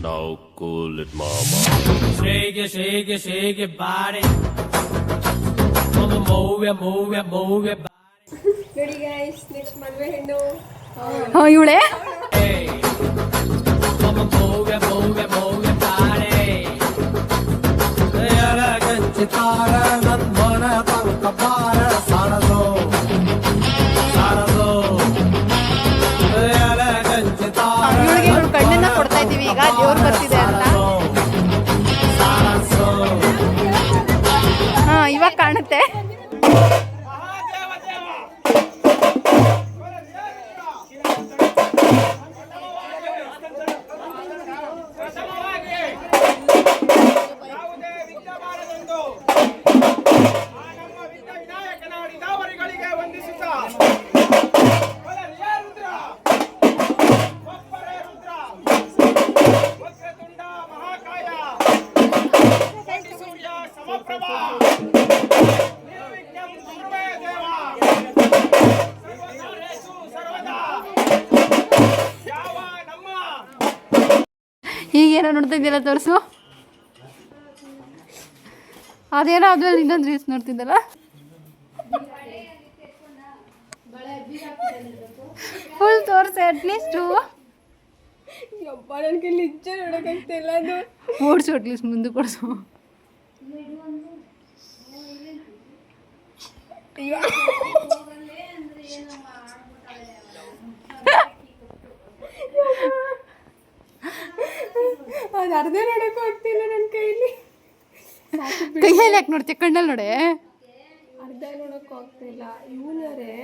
Now cool it, mama. Shake it, shake it, shake it, body. Mama, move it, move it, move it. ನೋಡಿ guys next ಮದುವೆ ಹೆಣ್ಣು ಇವಳೆ Hey, mama, move it, move it, move it, body. ಚಿತ್ತಾರ ನನ್ಮನ ತನಕ ಬಾರ ಸಾರದು ಸಾರದು ಇವಳಿಗೆ ಇವಳು ಕಣ್ಣನ್ನ ಕೊಡ್ತಾ ಇದೀವಿ ಈಗ ದೇವ್ರು ಬರ್ತಿದೆ ಅಂತ ಹಾ ಇವಾಗ ಕಾಣುತ್ತೆ ಈಗೇನೋ ನೋಡ್ತಾ ಇದ್ದೀರಾ ತೋರಿಸು ಅದೇನೋ ಅದ್ರಲ್ಲಿ ಇನ್ನೊಂದು ರೀಲ್ಸ್ ನೋಡ್ತಿದ್ದಲ್ಲ ಫುಲ್ ತೋರಿಸಿ ಅಟ್ಲೀಸ್ಟು ಯಪ್ಪ ನನ್ನ ಕೈಲಿ ನಿಜ ನೋಡೋಕ್ಕಾಗ್ತಿಲ್ಲ ಅದು ಓಡಿಸು ಅಟ್ಲೀಸ್ಟ್ ಮುಂದೆ ಕೊಡಿಸು ಅದು ಅರ್ಧ ನೋಡೋಕ್ಕೂ ಆಗ್ತಿಲ್ಲ ನನ್ನ ಕೈಲಿ ಕೈಯಲ್ಲಿ ಯಾಕೆ ನೋಡ್ತೀಯ ಕಣ್ಣಲ್ಲಿ ನೋಡೆ ಅರ್ಧ ನೋಡೋಕ್ಕೂ ಆಗ್ತಿಲ್ಲ ಇವನರೇ